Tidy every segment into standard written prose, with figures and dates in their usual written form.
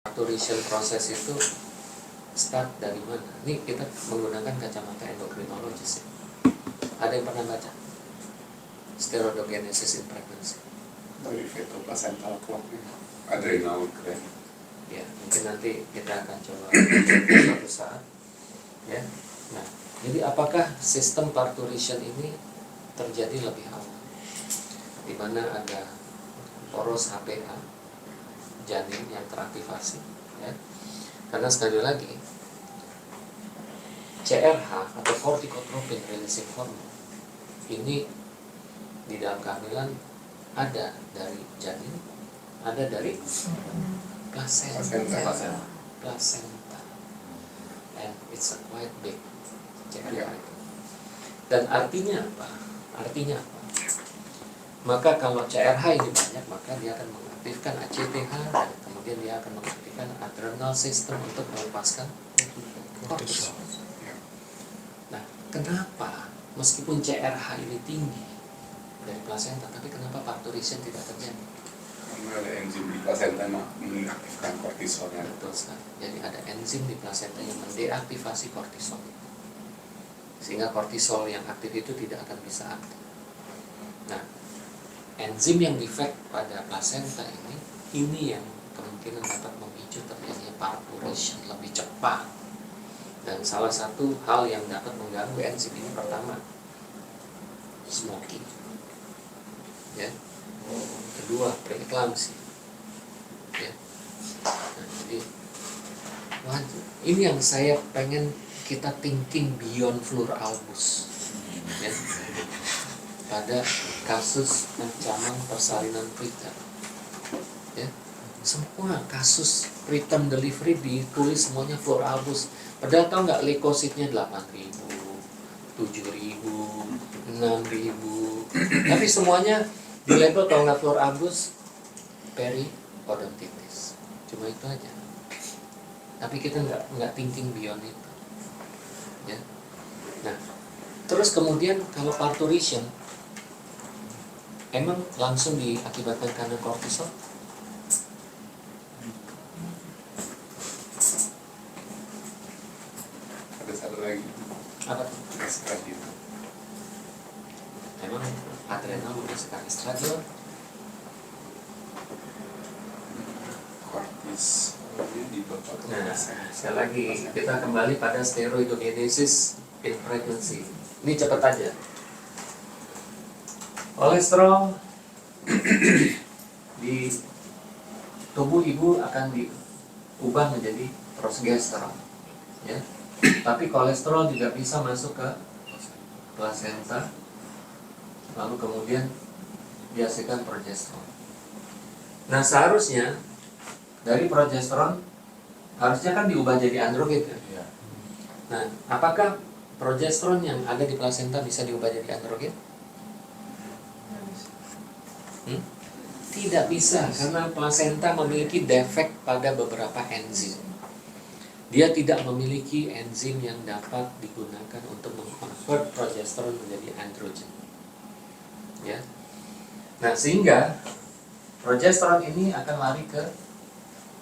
Parturition proses itu start dari mana? Ini kita menggunakan kacamata endokrinologis ya. Ada yang pernah baca steroidogenesis in pregnancy? Dari fetal placental clotnya, adrenal gland. Ya, mungkin nanti kita akan coba suatu saat. Ya, nah, jadi apakah sistem parturition ini terjadi lebih awal, di mana ada poros HPA janin yang teraktivasi, ya. Karena sekali lagi CRH atau corticotropin releasing hormone ini di dalam kehamilan ada dari janin, ada dari placenta, and it's a quite big CRH. Dan artinya apa? Maka kalau CRH ini banyak, maka dia akan mengaktifkan ACTH dan kemudian dia akan mengaktifkan adrenal system untuk melepaskan kortisol. Nah, kenapa meskipun CRH ini tinggi dari placenta, tapi kenapa parturition tidak terjadi? Karena ada enzim di placenta yang mengaktifkan kortisolnya. Betul sekali. Jadi ada enzim di placenta yang mendeaktivasi kortisol, sehingga kortisol yang aktif itu tidak akan bisa aktif. Nah, enzim yang defect pada placenta ini yang kemungkinan dapat memicu terjadinya parturition lebih cepat. Dan salah satu hal yang dapat mengganggu enzim ini pertama, smoking, ya. Kedua, preeklamsi, ya. Nah, jadi ini yang saya pengen kita thinking beyond Flur albus, ya. Pada kasus ancaman persalinan preterm, ya, semua kasus preterm delivery ditulis semuanya Flur albus. Padahal tau nggak leukositnya 8.000, 7.000, 6.000, tapi semuanya di label tau nggak Flur albus, periodontitis, cuma itu aja. Tapi kita nggak thinking beyond itu, ya. Nah, terus kemudian kalau parturition emang langsung diakibatkan karena kortisol? Ada satu lagi. Apa? Estradiol. Emang adrenal menghasilkan estradiol? Kortisolnya di bawah. Nah, sekali lagi kita kembali pada steroidogenesis in pregnancy. Ini cepat aja. Kolesterol di tubuh ibu akan diubah menjadi progesteron, ya. Tapi kolesterol juga bisa masuk ke plasenta, lalu kemudian dihasilkan progesteron. Nah, seharusnya dari progesteron harusnya kan diubah jadi androgen, kan? Nah, apakah progesteron yang ada di plasenta bisa diubah jadi androgen? Tidak bisa, karena plasenta memiliki defek pada beberapa enzim. Dia tidak memiliki enzim yang dapat digunakan untuk mengkonvert progesteron menjadi androgen, ya. Nah, sehingga progesteron ini akan lari ke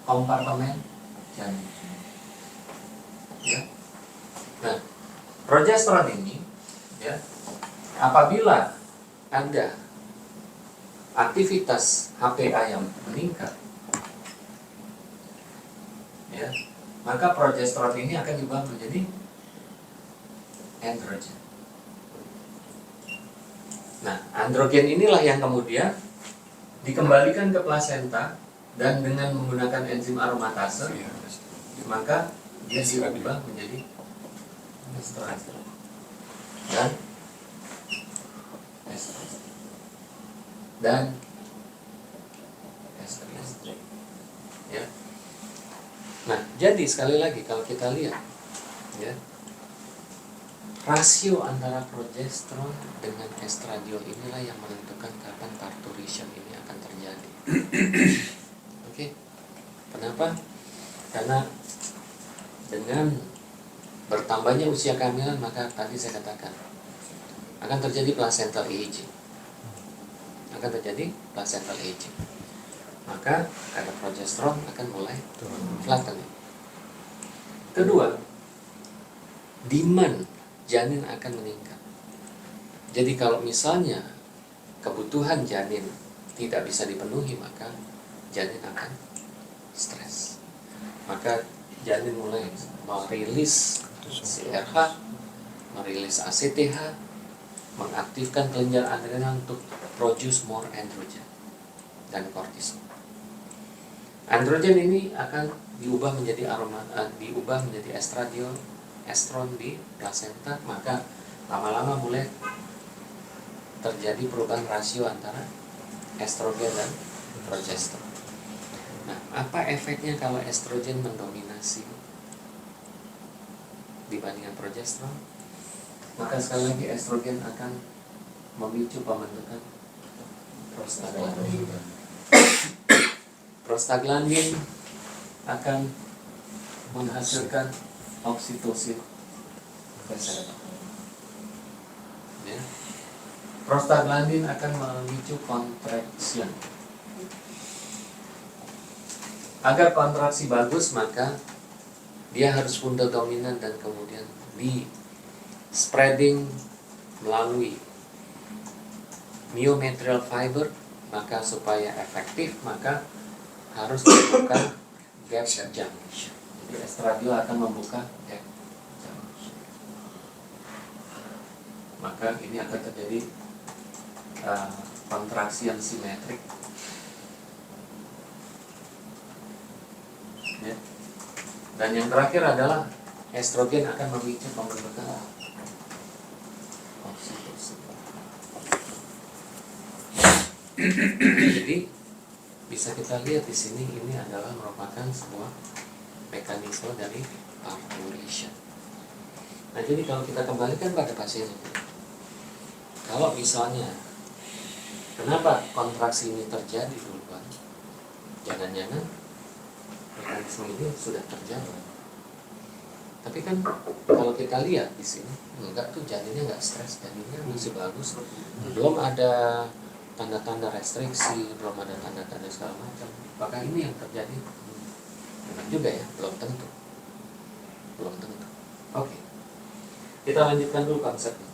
kompartemen janin, ya. Nah, progesteron ini, ya, apabila ada aktivitas HPA yang meningkat, ya, maka progesteron ini akan diubah menjadi androgen. Nah, androgen inilah yang kemudian dikembalikan ke plasenta dan dengan menggunakan enzim aromatase, maka dia diubah menjadi estradiol dan estradiol, ya. Nah, jadi sekali lagi kalau kita lihat, ya, rasio antara progesteron dengan estradiol inilah yang menentukan kapan parturition ini akan terjadi. Oke. Kenapa? Karena dengan bertambahnya usia kehamilan, maka tadi saya katakan akan terjadi placental aging. maka kadar progesteron akan mulai flattening. Kedua, demand janin akan meningkat. Jadi kalau misalnya kebutuhan janin tidak bisa dipenuhi, maka janin akan stres. Maka janin mulai merilis CRH, merilis ACTH, mengaktifkan kelenjar adrenal untuk produce more androgen dan kortisol. Androgen ini akan diubah menjadi estron di plasenta, maka lama-lama mulai terjadi perubahan rasio antara estrogen dan progesteron. Nah, apa efeknya kalau estrogen mendominasi dibandingkan progesteron? Maka sekali lagi estrogen akan memicu pembentukan prostaglandin. Prostaglandin akan menghasilkan oksitosin reseptor. Ya. Prostaglandin akan memicu contraction. Agar kontraksi bagus, maka dia harus fundal dominan dan kemudian di spreading melalui myometrial fiber. Maka supaya efektif, maka harus dibuka gap junction. Jadi estradiol akan membuka gap junction. Maka ini akan terjadi kontraksi yang simetrik. Ya. Dan yang terakhir adalah estrogen akan memicu pembentukan oksitosin. Jadi bisa kita lihat di sini, ini adalah merupakan sebuah mekanisme dari parturition. Nah, jadi kalau kita kembalikan pada pasien ini, kalau misalnya kenapa kontraksi ini terjadi duluan, jangan-jangan mekanisme ini sudah terjadi. Tapi kan kalau kita lihat di sini, enggak tuh janinnya enggak stres, janinnya masih bagus, belum ada tanda-tanda restriksi, belum ada tanda-tanda segala macam. Apakah ini yang terjadi? Benar juga ya, belum tentu. Oke. Kita lanjutkan dulu konsepnya.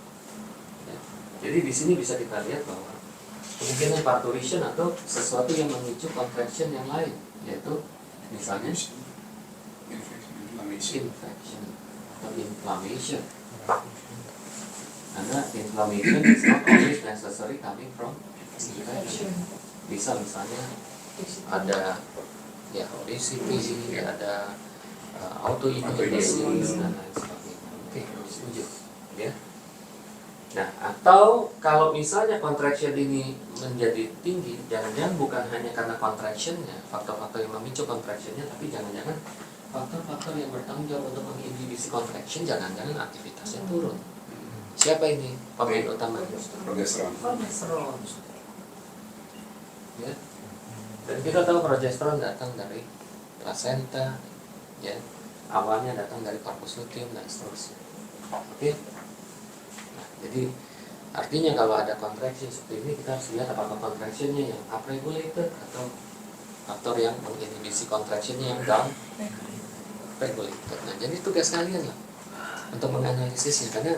Ya. Jadi di sini bisa kita lihat bahwa kemungkinan parturition atau sesuatu yang memicu contraction yang lain, yaitu misalnya infection atau inflammation. Karena inflammation is not always necessary coming from infection. Bisa misalnya ada ya obesity, ada autoimmune disease dan lain sebagainya. Oke, setuju ya. Nah, atau kalau misalnya contraction ini menjadi tinggi, jangan-jangan bukan hanya karena contractionnya, faktor-faktor yang memicu contractionnya, tapi jangan-jangan faktor-faktor yang bertanggung jawab untuk menginhibisi contraction, jangan-jangan aktivitasnya turun. Siapa ini pemain utama? Progesteron. Ya. Dan kita tahu progesteron datang dari plasenta, ya. Awalnya datang dari corpus luteum dan seterusnya. Oke. Nah, jadi artinya kalau ada contraction seperti ini, kita harus lihat apakah contractionnya yang upregulated atau faktor yang menginhibisi contractionnya yang downregulated. Nah, jadi tugas kalian lah untuk menganalisisnya, karena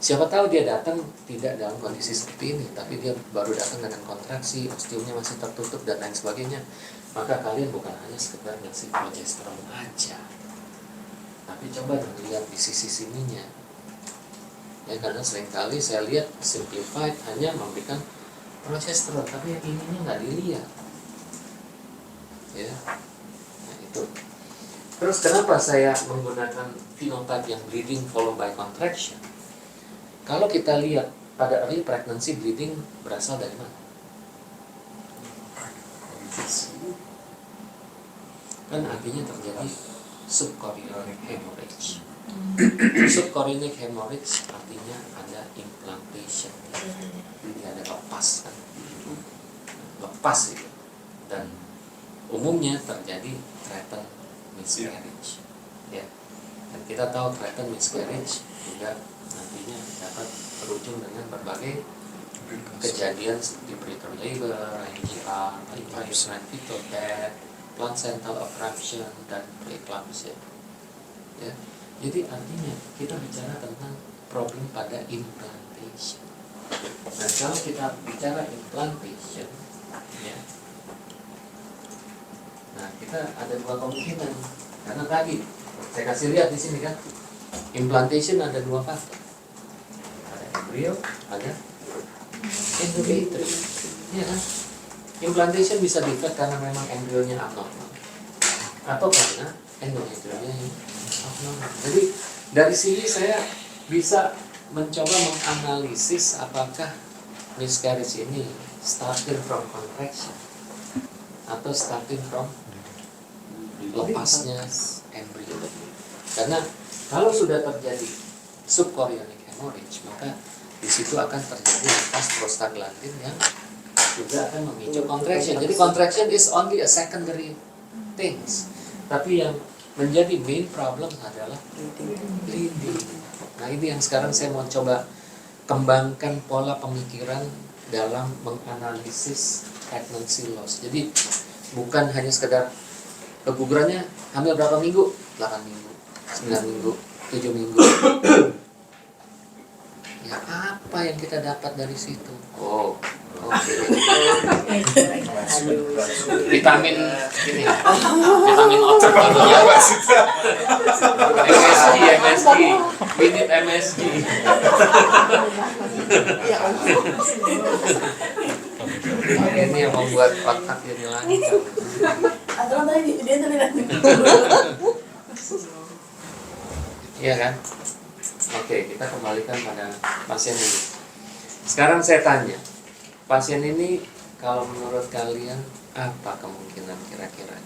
siapa tahu dia datang tidak dalam kondisi seperti ini, tapi dia baru datang dengan kontraksi, osteumnya masih tertutup dan lain sebagainya. Maka kalian bukan hanya sekedar ngasih progesteron aja, tapi coba lihat di sisi sininya. Ya, karena seringkali saya lihat simplified hanya memberikan progesteron, tapi yang ininya nggak dilihat. Ya, nah itu. Terus kenapa saya menggunakan phenotype yang bleeding followed by contraction? Kalau kita lihat pada early pregnancy, bleeding berasal dari mana? Kan artinya terjadi subchorionic hemorrhage. Subchorionic hemorrhage artinya ada implantation, jadi ada lepas kan, lepas itu, dan umumnya terjadi threatened miscarriage, ya. Dan kita tahu threatened miscarriage juga nantinya dapat berujung dengan berbagai kejadian seperti preterm labor, IGR, intrauterine fetal death, placental abruption, dan preeclampsia. Ya, jadi artinya kita bicara tentang problem pada implantation. Nah, kalau kita bicara implantation, ya, nah kita ada dua kemungkinan. Karena tadi saya kasih lihat di sini kan, implantation ada dua faktor. Ada embrio, ada endometrium. Ya kan? Implantation bisa defect karena memang embrionya abnormal, atau karena endometriumnya yang abnormal. Jadi dari sini saya bisa mencoba menganalisis apakah miscarriage ini starting from contraction atau starting from lepasnya embrio. Karena kalau sudah terjadi subchorionic hemorrhage, maka di situ akan terjadi lepas prostaglandin yang juga akan memicu contraction. Jadi contraction is only a secondary things. Tapi yang menjadi main problem adalah bleeding. Nah, ini yang sekarang saya mau coba kembangkan pola pemikiran dalam menganalisis pregnancy loss. Jadi bukan hanya sekedar kegugurannya hamil berapa minggu? 8 minggu, 9 minggu, 7 minggu. Ya, apa yang kita dapat dari situ? Oh, oke. Vitamin ini, vitamin otak ya. MSG, we need MSG. Ini yang membuat otak jadi lancar. Atau tadi dia tadi Iya kan? Oke, kita kembalikan pada pasien ini. Sekarang saya tanya, pasien ini kalau menurut kalian apa kemungkinan kira-kira?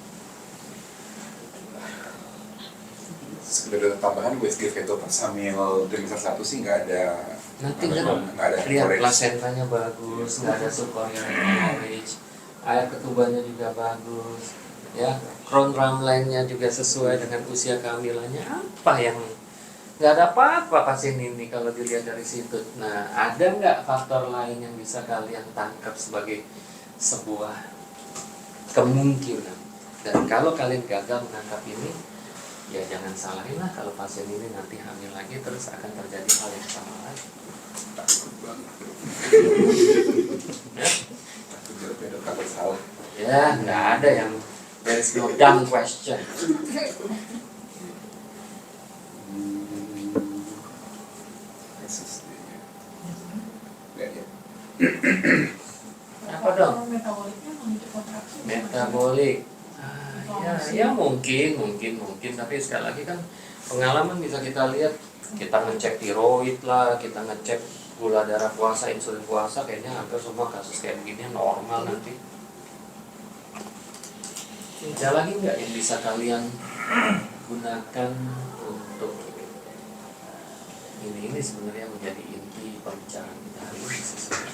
Sekedar tambahan USG fetal pas hamil trimester 1 sih nggak ada. Nanti kan nggak ada lihat hemorrhage. plasentanya bagus, nggak ada subchorionic hemorrhage, air ketubannya juga bagus, ya, crown drumline-nya juga sesuai dengan usia kehamilannya. Apa yang nggak ada apa-apa pasien ini kalau dilihat dari situ. Nah, ada nggak faktor lain yang bisa kalian tangkap sebagai sebuah kemungkinan? Dan kalau kalian gagal menangkap ini, ya jangan salahin lah kalau pasien ini nanti hamil lagi terus akan terjadi hal yang sama lagi. Takut banget. Ya, Takut jadi takut salah. ya nggak ada yang there is no dumb question. Nggak ya. Apa dong? metaboliknya memicu kontraksi. Metabolik. Ya mungkin, tapi sekali lagi kan pengalaman bisa kita lihat, kita ngecek tiroid lah, kita ngecek gula darah puasa, insulin puasa, kayaknya hampir semua kasus kayak begini normal nanti. Ada lagi nggak yang bisa kalian gunakan untuk ini sebenarnya menjadi inti pembicaraan kita hari ini sih sebenarnya.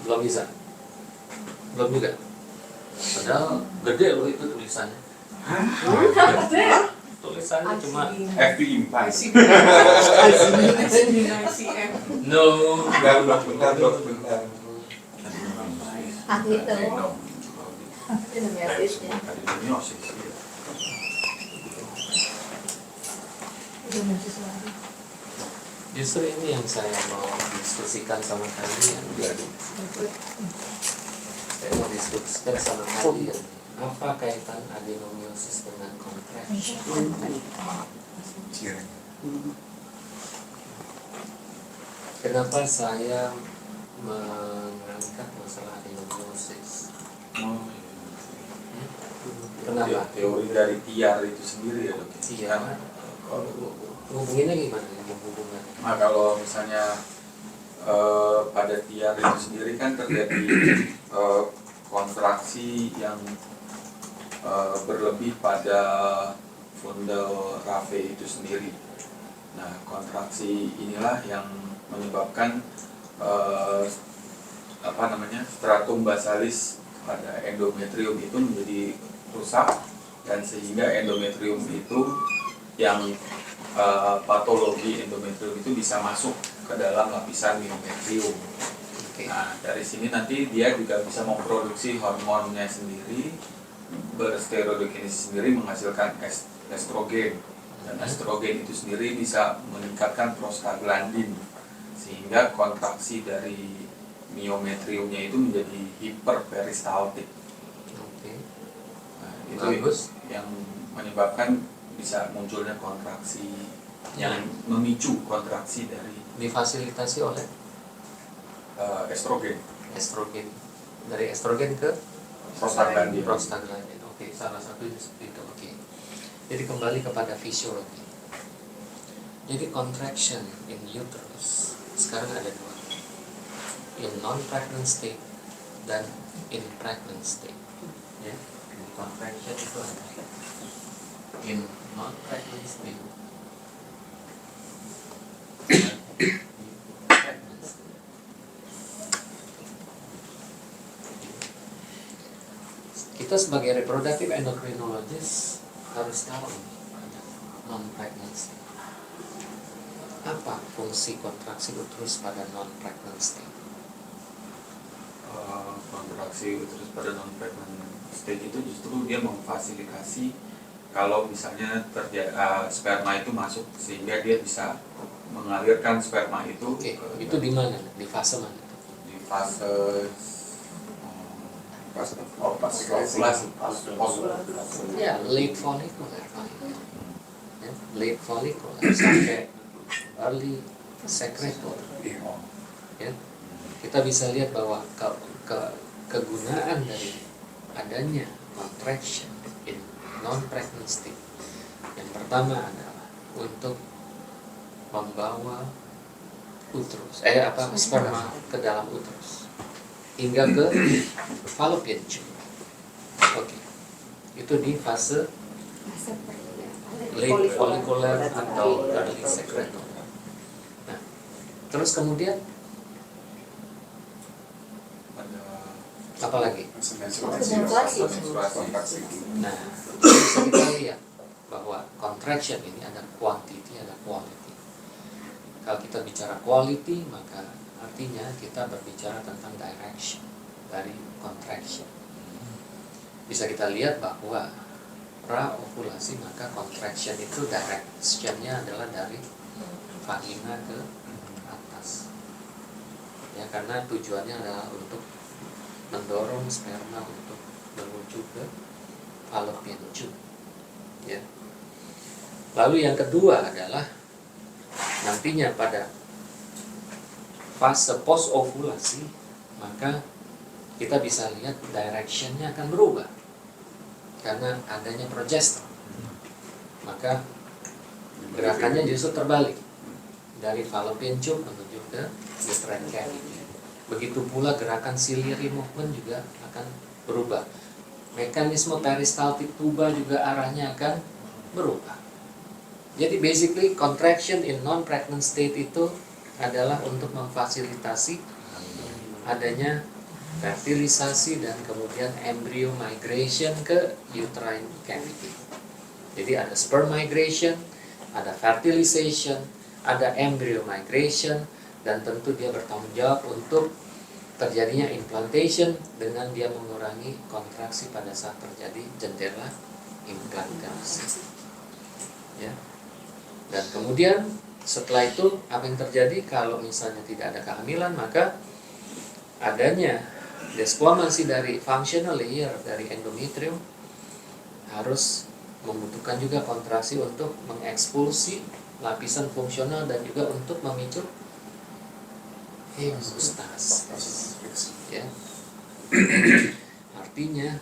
Belum bisa, belum juga. Padahal gede loh itu tulisannya. Tulisannya cuma FP implies. no. Bentar. Aku itu. Itu metisnya. Itu metis lagi. Justru ini yang saya mau diskusikan sama kalian. Saya mau diskusikan sama kalian. Apa kaitan adenomyosis dengan contraction? Kenapa saya mengangkat masalah adenomyosis? Kenapa? Teori dari tiar itu sendiri ya dok? Iya. Hubunginnya gimana? Hubungan? Nah kalau misalnya pada tiar itu sendiri kan terjadi kontraksi yang berlebih pada fundal raphe itu sendiri. Nah kontraksi inilah yang menyebabkan stratum basalis pada endometrium itu menjadi rusak, dan sehingga endometrium itu yang patologi endometrium itu bisa masuk ke dalam lapisan myometrium. Oke. Nah, dari sini nanti dia juga bisa memproduksi hormonnya sendiri, bersteroidokinesis sendiri, menghasilkan estrogen. Dan estrogen itu sendiri bisa meningkatkan prostaglandin, sehingga kontraksi dari myometriumnya itu menjadi hiperperistaltik. Oke. Nah, itu Bagus. yang menyebabkan bisa munculnya kontraksi, yang memicu kontraksi dari Difasilitasi oleh estrogen. estrogen. Dari estrogen ke Prostaglandin. prostaglandin. Oke, salah satu seperti itu. Oke. Jadi kembali kepada fisiologi. Jadi contraction in uterus sekarang ada dua, in non-pregnant state dan in pregnant state. Ya, jadi contraction itu ada in non-pregnant state dan in pregnant state. Kita sebagai reproductive endocrinologist harus tahu ada non-pregnant state. Apa fungsi kontraksi uterus pada non-pregnant state? Kontraksi uterus pada non-pregnant stage itu justru dia memfasilitasi kalau misalnya sperma itu masuk, sehingga dia bisa mengalirkan sperma itu. Oke, itu di mana? Di fase mana? Di fase pas ovulasi. Ya, late follicular. Ya, late follicular sampai early secretory. Ya, kita bisa lihat bahwa kegunaan dari adanya contraction in non-pregnant state, yang pertama adalah untuk membawa uterus, sperma ke dalam uterus hingga ke fallopian tube. Oke, itu di fase late follicular atau early secretory. Nah, terus kemudian Pada apa lagi? Menstruasi. Nah, bisa kita lihat bahwa contraction ini ada quantity, ada quality. Kalau kita bicara quality, maka artinya kita berbicara tentang direction dari contraction. Bisa kita lihat bahwa pra-ovulasi, maka contraction itu directionnya adalah dari vagina ke atas. Ya, karena tujuannya adalah untuk mendorong sperma untuk menuju ke fallopian tube. Ya. Lalu yang kedua adalah nantinya pada fase post ovulasi, maka kita bisa lihat directionnya akan berubah karena adanya progesteron. Maka gerakannya justru terbalik dari fallopian tube menuju ke uterine cavity. Begitu pula gerakan ciliary movement juga akan berubah. Mekanisme peristaltik tuba juga arahnya akan berubah. Jadi basically contraction in non-pregnant state itu adalah untuk memfasilitasi adanya fertilisasi dan kemudian embryo migration ke uterine cavity. Jadi ada sperm migration, ada fertilization, ada embryo migration, dan tentu dia bertanggung jawab untuk terjadinya implantation dengan dia mengurangi kontraksi pada saat terjadi jendela implantasi. Ya. Dan kemudian setelah itu apa yang terjadi kalau misalnya tidak ada kehamilan, maka adanya desquamasi dari functional layer dari endometrium harus membutuhkan juga kontraksi untuk mengekspulsi lapisan fungsional dan juga untuk memicu hemostasis. Ya. Artinya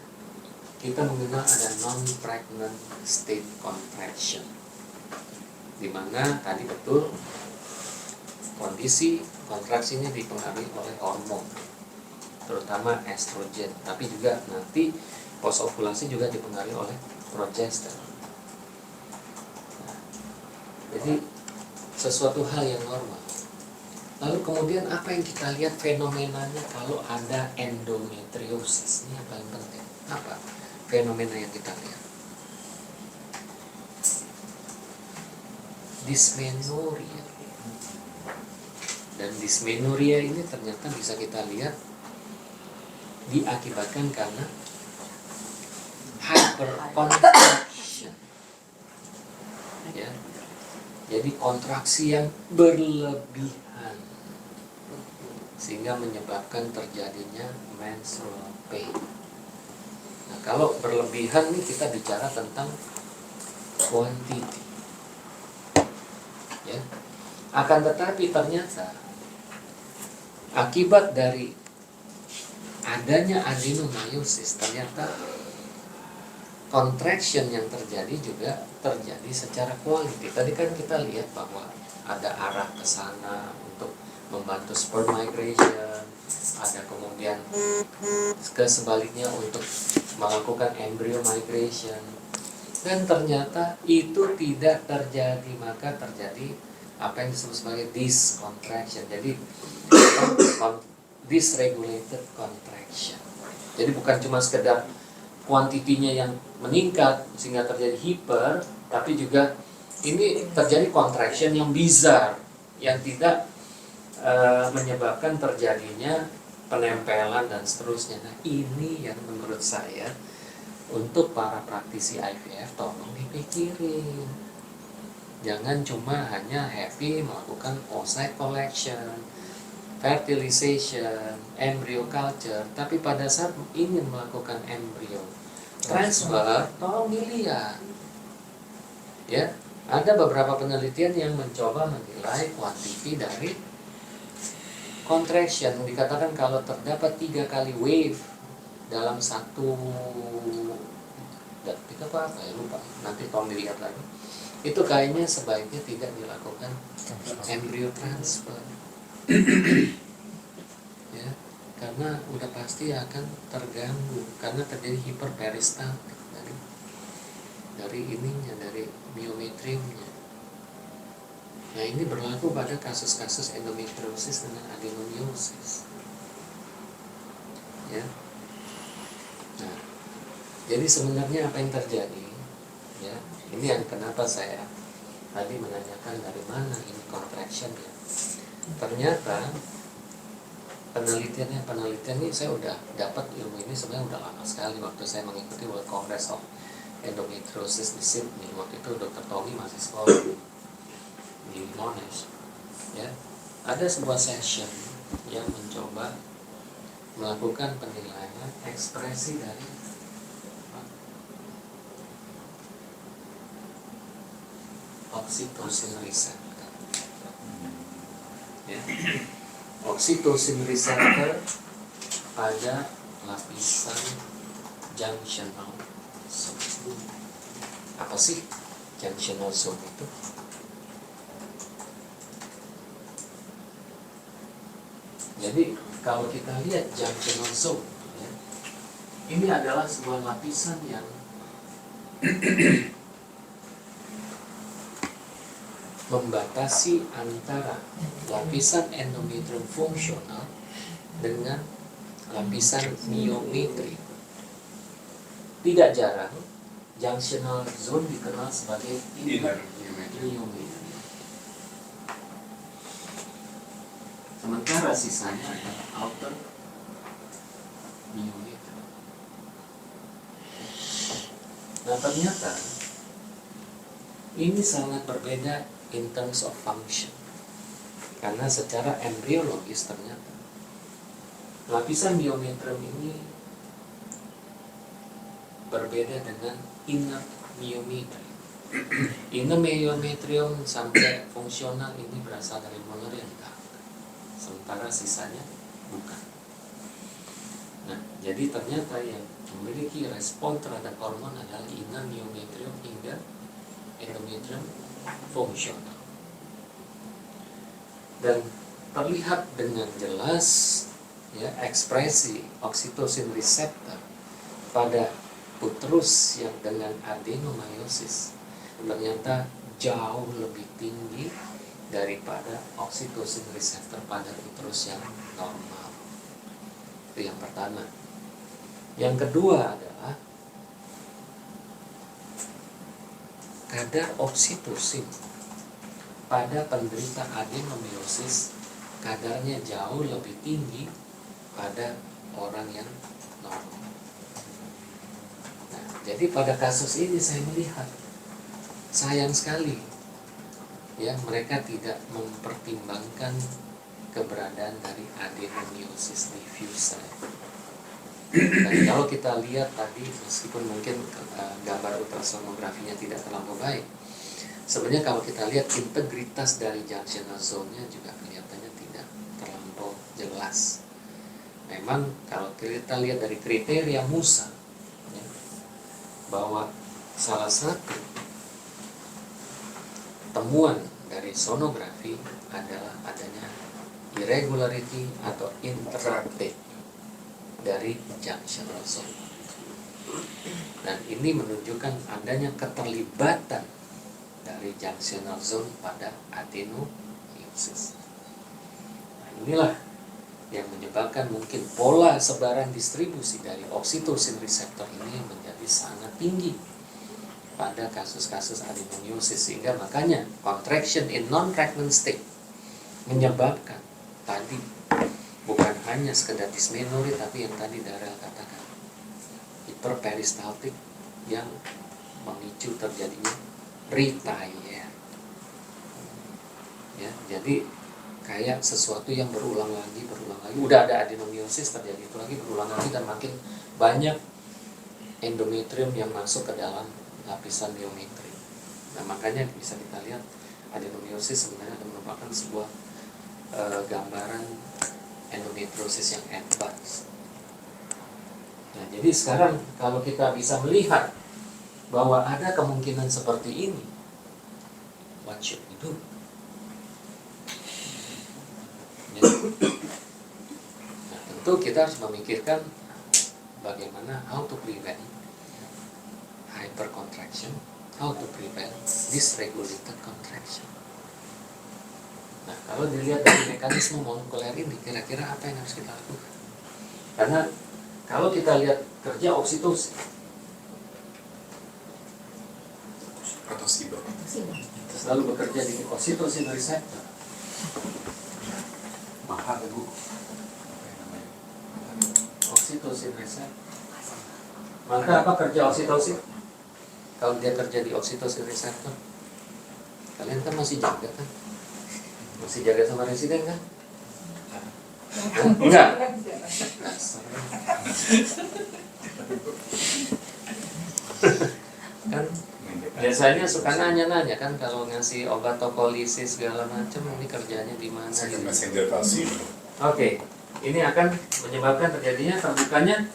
kita mengenal ada non-pregnant state contraction, di mana tadi betul kondisi kontraksinya dipengaruhi oleh hormon, terutama estrogen, tapi juga nanti post ovulasi juga dipengaruhi oleh progesteron. Nah, jadi sesuatu hal yang normal. Lalu kemudian apa yang kita lihat fenomenanya kalau ada endometriosis? Ini yang paling penting. Apa fenomena yang kita lihat? Dysmenorrhea. Dan dysmenorrhea ini ternyata bisa kita lihat diakibatkan karena hypercontraction. Ya. Jadi kontraksi yang berlebihan sehingga menyebabkan terjadinya menstrual pain. Nah, kalau berlebihan nih kita bicara tentang quantity. Ya. Akan tetapi ternyata akibat dari adanya adenomyosis ternyata contraction yang terjadi juga terjadi secara quality. Tadi kan kita lihat bahwa ada arah ke sana untuk membantu sperm migration, ada kemudian ke sebaliknya untuk melakukan embryo migration, dan ternyata itu tidak terjadi, maka terjadi apa yang disebut sebagai dyscontraction. Jadi dysregulated contraction. Jadi bukan cuma sekedar kuantitinya yang meningkat sehingga terjadi hiper, tapi juga ini terjadi contraction yang bizarre yang tidak menyebabkan terjadinya penempelan dan seterusnya. Nah, ini yang menurut saya untuk para praktisi IVF tolong dipikirin. Jangan cuma hanya happy melakukan oocyte collection, fertilization, embryo culture, tapi pada saat ingin melakukan embryo transfer, tolong dilihat. Ya, ada beberapa penelitian yang mencoba menilai kuantiti dari contraction. Dikatakan kalau terdapat 3 kali wave dalam satu detik apa ya lupa, nanti tolong dilihat lagi. Itu kayaknya sebaiknya tidak dilakukan embryo transfer. Ya, karena udah pasti akan terganggu karena terjadi hiperperistaltik dari ininya, dari myometriumnya. Nah, ini berlaku pada kasus-kasus endometriosis dengan adenomyosis. Ya. Nah, jadi sebenarnya apa yang terjadi? Ya, ini yang kenapa saya tadi menanyakan dari mana ini contraction ya. Ternyata penelitian ini saya udah dapat ilmu ini sebenarnya udah lama sekali waktu saya mengikuti World Congress of Endometriosis di Sydney. Waktu itu Dr. Tommy masih sekolah di Monash. Ya, ada sebuah session yang mencoba melakukan penilaian ekspresi dari oxytocin receptor. Ya. Oxytocin receptor pada lapisan junctional zone. Apa sih junctional zone itu? Jadi kalau kita lihat junctional zone, ya, ini adalah sebuah lapisan yang membatasi antara lapisan endometrium fungsional dengan lapisan myometrium. Tidak jarang junctional zone dikenal sebagai inner myometrium. Sementara sisanya adalah outer myometrium. Nah, ternyata ini sangat berbeda in terms of function, karena secara embriologis ternyata lapisan myometrium ini berbeda dengan inner myometrium. Inner myometrium sampai fungsional ini berasal dari Mullerian duct, sementara sisanya bukan. Nah, jadi ternyata yang memiliki respon terhadap hormon adalah inner myometrium hingga endometrium fungsional. Dan terlihat dengan jelas ya ekspresi oxytocin receptor pada uterus yang dengan adenomyosis ternyata jauh lebih tinggi daripada oksitosin reseptor pada uterus yang normal. Itu yang pertama. Yang kedua adalah kadar oksitosin pada penderita adenomiosis kadarnya jauh lebih tinggi pada orang yang normal. Nah, jadi pada kasus ini saya melihat sayang sekali ya, mereka tidak mempertimbangkan keberadaan dari adenomiosis diffusa. Dan kalau kita lihat tadi, meskipun mungkin gambar ultrasonografinya tidak terlalu baik, sebenarnya kalau kita lihat integritas dari junctional zone-nya juga kelihatannya tidak terlalu jelas. Memang kalau kita lihat dari kriteria Musa ya, bahwa salah satu temuan dari sonografi adalah adanya irregularity atau interrupted dari junctional zone. Dan ini menunjukkan adanya keterlibatan dari junctional zone pada adenomiosis. Nah, inilah yang menyebabkan mungkin pola sebaran distribusi dari oksitosin reseptor ini menjadi sangat tinggi pada kasus-kasus adenomiosis, sehingga makanya contraction in non-pregnant state menyebabkan tadi bukan hanya sekedar dysmenorrhea, tapi yang tadi Darel katakan hiperperistaltik yang memicu terjadinya retire. Ya, jadi kayak sesuatu yang berulang lagi. Udah ada adenomiosis, terjadi itu lagi, berulang lagi, dan makin banyak endometrium yang masuk ke dalam lapisan myometri. Nah, makanya bisa kita lihat adenomiosis sebenarnya merupakan sebuah gambaran endometriosis yang advance. Nah, jadi sekarang kalau kita bisa melihat bahwa ada kemungkinan seperti ini, what should we do? Ya. Nah, tentu kita harus memikirkan bagaimana how to prevent hypercontraction, how to prevent dysregulated contraction. Nah, kalau dilihat dari mekanisme molekuler ini, kira-kira apa yang harus kita lakukan? Karena kalau kita lihat kerja oksitosin atau SIBO, selalu bekerja di oksitosin reseptor, mahal ya Bu, apa yang namanya? oksitosin reseptor. Maka apa kerja oksitosin? Kalau dia kerja di oksitosin reseptor, kalian kan masih jaga kan? Masih jaga sama residen kan? Enggak. Kan biasanya suka nanya-nanya kan kalau ngasih obat tokolisis segala macam, ini kerjanya di mana? Second messenger kalsium, Oke, ini akan menyebabkan terjadinya terbukanya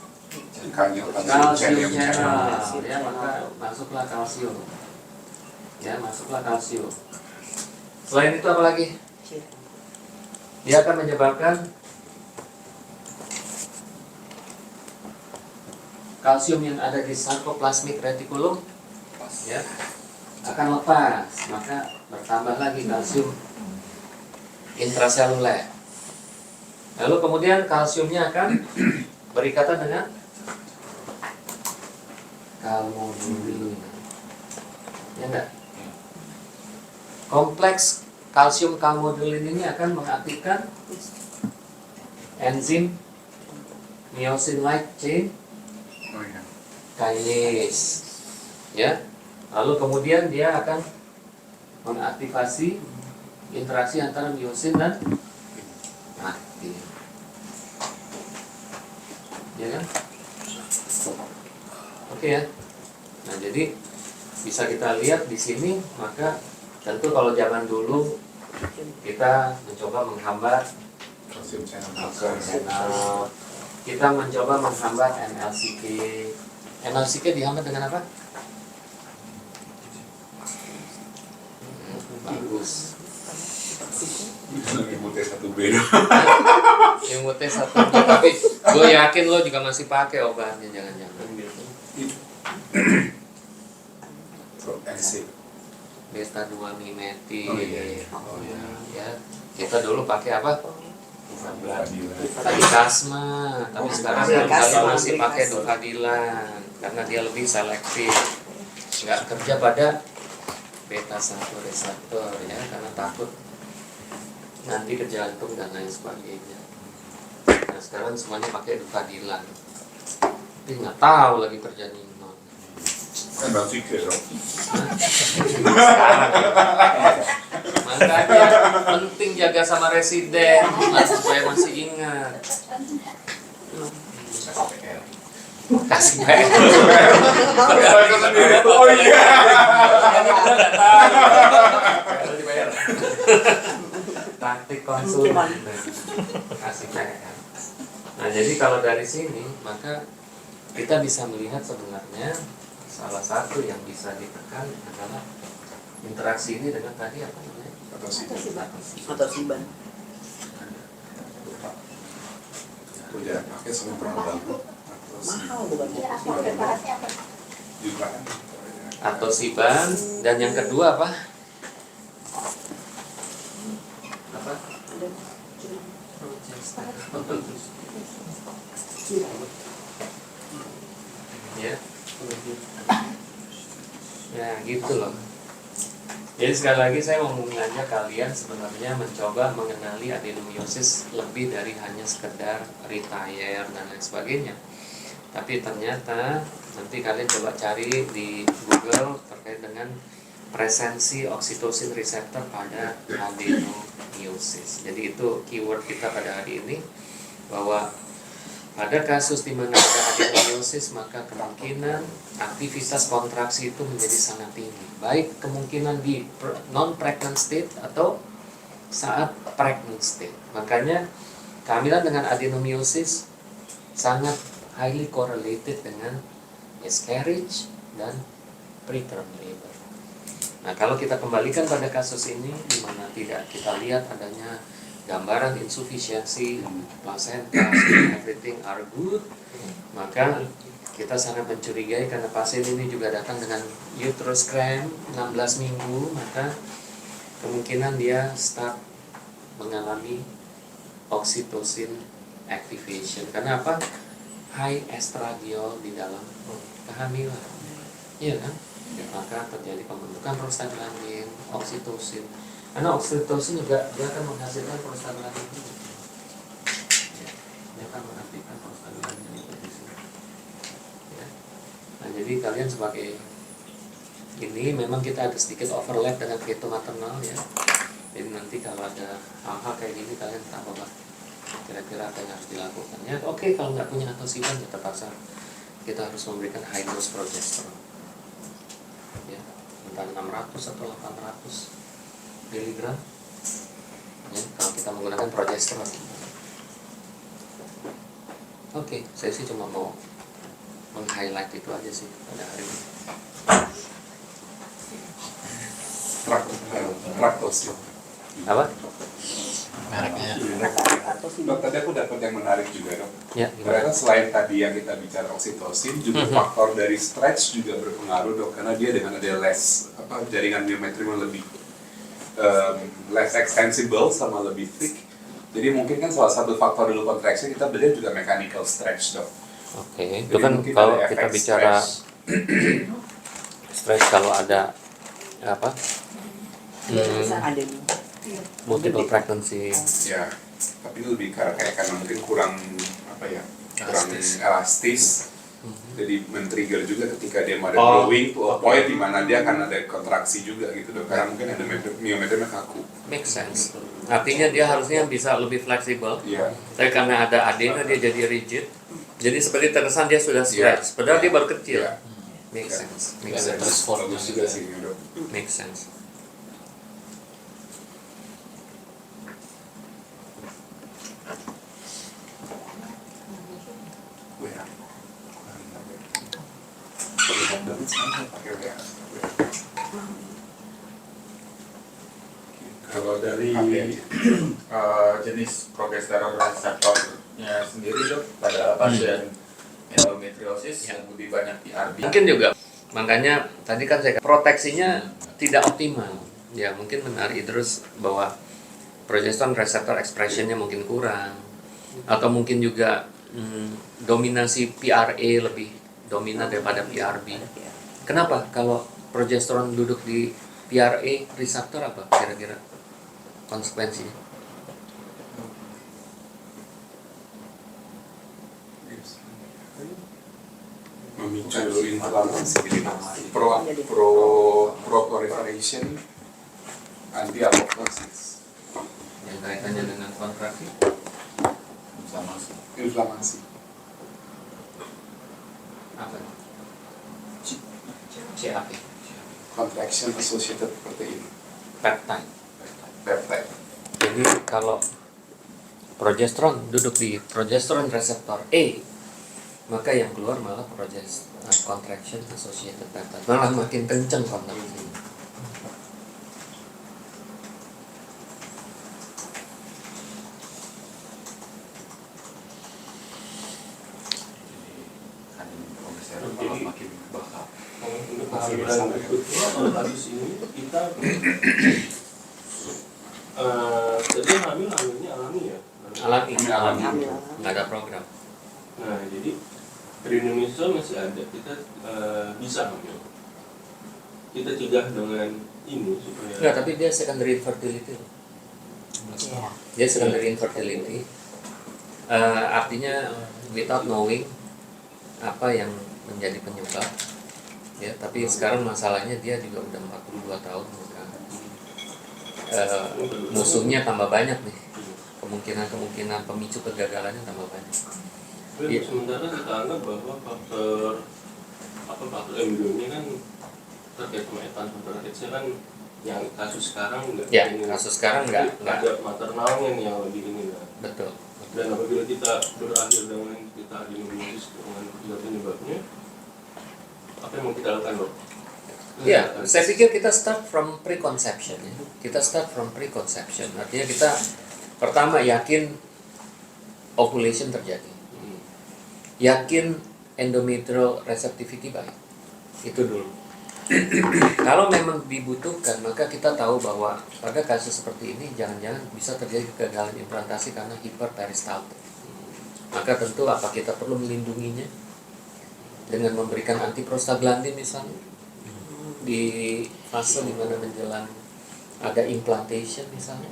kalsium channel, ya, maka masuklah kalsium. Ya, masuklah kalsium. Selain itu apa lagi? Dia akan menyebabkan kalsium yang ada di sarkoplasmic reticulum ya akan lepas, maka bertambah lagi kalsium intraseluler. Lalu kemudian kalsiumnya akan berikatan dengan kalmodulin. Ya enggak? Kompleks kalsium kalmodulin ini akan mengaktifkan enzim myosin light chain oh iya, kinase. Ya. Lalu kemudian dia akan mengaktifasi interaksi antara myosin dan aktin. Ya kan? Oke ya. Nah, jadi bisa kita lihat di sini, maka tentu kalau zaman dulu kita mencoba menghambat kalsium channel. channel, kita mencoba menghambat MLCK. MLCK dihambat dengan apa? Bagus. Ilmu T1B. Ilmu T1, tapi gue yakin lo juga masih pakai obatnya, jangan-jangan. NC. beta 2 mimetik. Oh iya. Ya, kita dulu pakai apa? Tadikasma, tapi sekarang kita masih pakai dufadilan karena dia lebih selektif, nggak kerja pada beta 1 reseptor ya, karena takut nanti ke jantung dan lain sebagainya. Nah sekarang semuanya pakai dufadilan, tapi nggak tahu lagi kerja non. Kan masih ke dong. Sekarang makanya penting jaga sama residen supaya masih ingat. Kasih PR. Oh iya. Taktik konsumen. Kasih PR. Nah jadi kalau dari sini maka kita bisa melihat sebenarnya salah satu yang bisa ditekan adalah interaksi ini dengan tadi apa namanya? Atau sih. Atau siban. Udah pakai sama berapa banget? Mahal bukan? Ya, apa preparasinya apa? Juga kan. Atau siban, dan yang kedua apa? Apa? Ya. Ya gitu loh. Jadi sekali lagi saya mau mengajak kalian sebenarnya mencoba mengenali adenomyosis lebih dari hanya sekedar retire dan lain sebagainya. Tapi ternyata nanti kalian coba cari di Google terkait dengan presensi oksitosin reseptor pada adenomyosis. Jadi itu keyword kita pada hari ini, bahwa pada kasus di mana ada adenomyosis maka kemungkinan aktivitas kontraksi itu menjadi sangat tinggi, baik kemungkinan di non-pregnant state atau saat pregnant state. Makanya kehamilan dengan adenomyosis sangat highly correlated dengan miscarriage dan preterm labor. Nah kalau kita kembalikan pada kasus ini di mana tidak kita lihat adanya gambaran insufisiensi placenta, everything are good, maka kita sangat mencurigai karena pasien ini juga datang dengan uterus cramp 16 minggu, maka kemungkinan dia start mengalami oxytocin activation. Karena apa? High estradiol di dalam kehamilan, iya kan? Maka terjadi pembentukan prostaglandin, oksitosin. Karena oksitosin juga dia akan menghasilkan prostaglandin juga. Dia akan menghasilkan prostaglandin itu di sini. Ya. Nah jadi kalian sebagai ini memang kita ada sedikit overlap dengan keto maternal ya. Jadi nanti kalau ada hal-hal kayak gini kalian tahu lah kira-kira apa yang harus dilakukan. Ya oke, kalau nggak punya atosiban ya terpaksa kita harus memberikan high dose progesterone. Ya, entah 600 atau 800 miligram ya, kalau kita menggunakan progesterone. Oke, saya sih cuma mau meng-highlight itu aja sih pada hari ini. Traktosil. Apa? Mereknya. Dok, tadi aku dapat yang menarik juga dok. Ya, gimana? Ternyata selain tadi yang kita bicara oksitosin, juga faktor dari stretch juga berpengaruh dok, karena dia dengan ada jaringan myometrium yang lebih less extensible sama lebih thick. Jadi mungkin kan salah satu faktor dulu kontraksi kita belajar juga mechanical stretch dok. Oke, itu Jadi kan mungkin kalau ada kita efek bicara stretch. stres kalau ada apa? Ada Multiple pregnancy. Ya, tapi lebih kayak karena mungkin kurang kurang elastis. Jadi men-trigger juga ketika dia ada growing to a point di mana dia akan ada kontraksi juga gitu dok. Karena mungkin ada myometriumnya kaku. Make sense. Artinya dia harusnya bisa lebih fleksibel. Iya. Tapi karena ada adena dia jadi rigid. Jadi seperti terkesan dia sudah stretch. Padahal dia baru kecil. Iya. Make sense. Make Ada sense. transform Bagus juga sih dok. Make sense. WA. Pakai WA. Kalau dari jenis progesteron reseptornya sendiri dok pada pasien endometriosis yang lebih banyak di RB. Mungkin juga Makanya tadi kan saya proteksinya tidak optimal. Ya mungkin benar Idrus bahwa progesterone reseptor expressionnya mungkin kurang, atau mungkin juga dominasi PRA lebih dominan daripada PRB. Kenapa? Kalau progesteron duduk di PRA reseptor apa kira-kira konsekuensinya? Memicu inflamasi, proliferation, anti apoptosis, Yang kaitannya dengan kontraksi? inflamasi. Apa? CAP. Contraction associated protein, Peptide. peptide. Jadi kalau progesteron duduk di progesteron reseptor A, maka yang keluar malah contraction associated peptide, malah makin kenceng kontraksinya. Makin bakal. Untuk kehamilan berikutnya habis ini kita tadi hamilnya alami ya. Alami. Alami. Nggak ada program. Nah jadi di Indonesia masih ada, kita bisa hamil. Kita cegah dengan ini supaya. Nggak, tapi dia secondary infertility. Iya. Dia secondary infertility. Artinya without knowing apa yang menjadi penyebab, ya. Tapi sekarang masalahnya dia juga udah 42 tahun, maka musuhnya tambah banyak nih. Kemungkinan pemicu kegagalannya tambah banyak. Tapi sementara kita anggap bahwa faktor embrionya kan terkait sama etanoteraksnya kan yang kasus sekarang enggak. Ya, kasus sekarang enggak. Ada maternalnya nih yang lebih ini kan. Betul. Dan apabila kita berakhir dengan kita diagnosis dengan penyebabnya, apa yang mau kita lakukan, Dok? Ya, saya pikir kita start from preconception ya. Kita start from preconception. Artinya kita pertama yakin ovulation terjadi. Yakin endometrial receptivity baik. Itu dulu. Kalau memang dibutuhkan, maka kita tahu bahwa pada kasus seperti ini jangan-jangan bisa terjadi kegagalan implantasi karena hiperperistaltik. Maka tentu apa kita perlu melindunginya dengan memberikan antiprostaglandin misalnya di fase dimana menjelang ada implantation misalnya,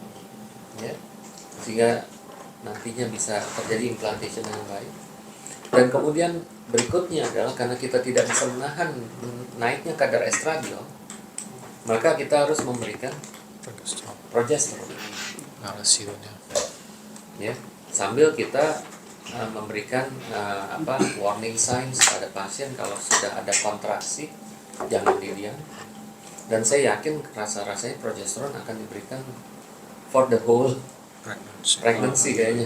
ya, sehingga nantinya bisa terjadi implantation yang baik. Dan kemudian berikutnya adalah karena kita tidak bisa menahan naiknya kadar estradiol, maka kita harus memberikan progesteron. Ya, sambil kita memberikan warning signs pada pasien kalau sudah ada kontraksi, jangan didiam. Dan saya yakin rasa-rasanya progesteron akan diberikan for the whole pregnancy kayaknya.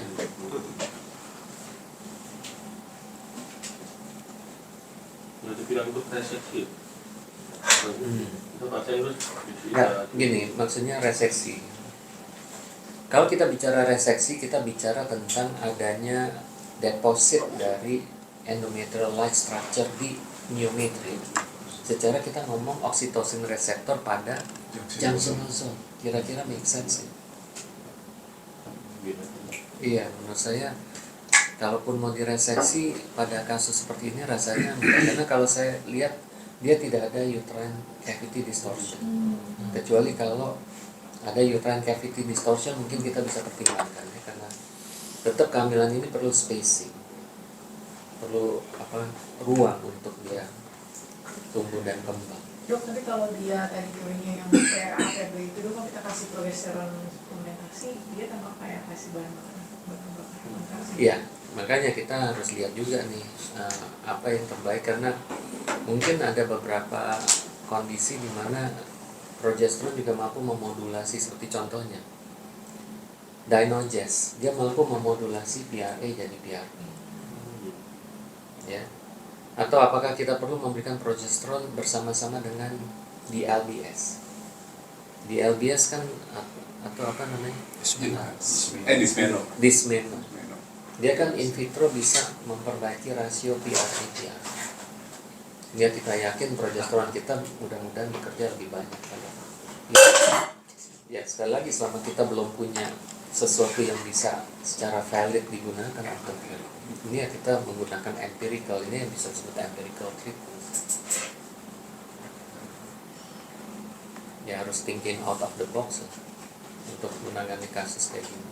Berarti bilang untuk reseksi. Itu pasien terus Ya, gini, maksudnya reseksi. Kalau kita bicara reseksi, kita bicara tentang adanya deposit dari endometrial-like structure di myometrium. Secara kita ngomong oksitosin reseptor pada junction zone. Kira-kira make sense ya? Iya, menurut saya kalaupun mau direseksi pada kasus seperti ini rasanya karena kalau saya lihat dia tidak ada uterine cavity distortion. Kecuali kalau ada uterine cavity distortion mungkin kita bisa pertimbangkan ya, karena tetap kehamilan ini perlu spacing, perlu ruang untuk dia tumbuh dan kembang. Dok, tapi kalau dia tadi teorinya yang PRA, PRB itu dok, kalau kita kasih progesteron suplementasi, dia tambah kayak kasih bahan bakar. Iya, makanya kita harus lihat juga nih apa yang terbaik, karena mungkin ada beberapa kondisi di mana progesteron juga mampu memodulasi, seperti contohnya Dynogest, dia mampu memodulasi PRA jadi PRP. Ya. Atau apakah kita perlu memberikan progesteron bersama-sama dengan DLBS? DLBS kan atau apa namanya? Dysmeno. Dia kan in vitro bisa memperbaiki rasio PRA-PRP. Ya kita yakin progesteron kita mudah-mudahan bekerja lebih banyak. Ya sekali lagi selama kita belum punya sesuatu yang bisa secara valid digunakan untuk ini ya kita menggunakan empirical, ini yang bisa disebut empirical treatment. Ya harus thinking out of the box untuk menangani kasus kayak gini.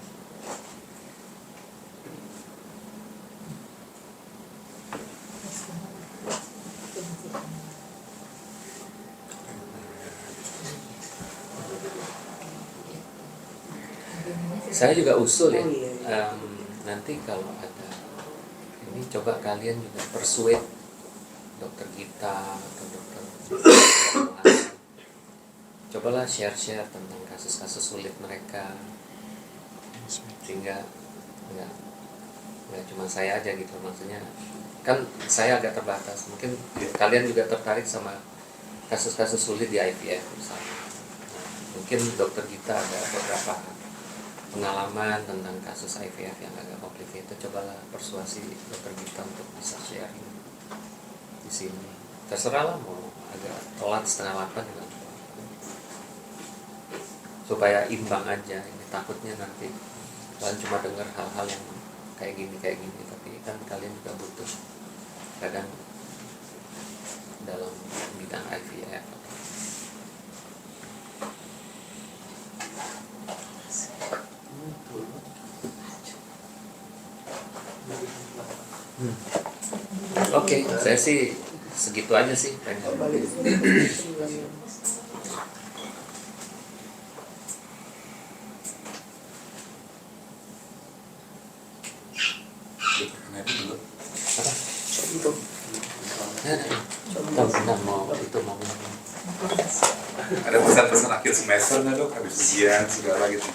Saya juga usul ya, nanti kalau ada ini coba kalian juga persuade dokter Gita atau dokter cobalah share-share tentang kasus-kasus sulit mereka, sehingga nggak cuma saya aja gitu, maksudnya kan saya agak terbatas, mungkin kalian juga tertarik sama kasus-kasus sulit di IVF misalnya. Mungkin dokter Gita ada beberapa pengalaman tentang kasus IVF yang agak complicated, cobalah persuasi dokter Gita untuk bisa sharing di sini. Terserah lah mau agak telat 7:30 juga, supaya imbang aja. Ini takutnya nanti kalian cuma dengar hal-hal yang kayak gini, tapi kan kalian juga butuh kadang dalam bidang IVF. Oke, saya sih segitu aja sih pengen. Mau Ada pesan-pesan akhir semester nggak dok? Habis ujian segala gitu.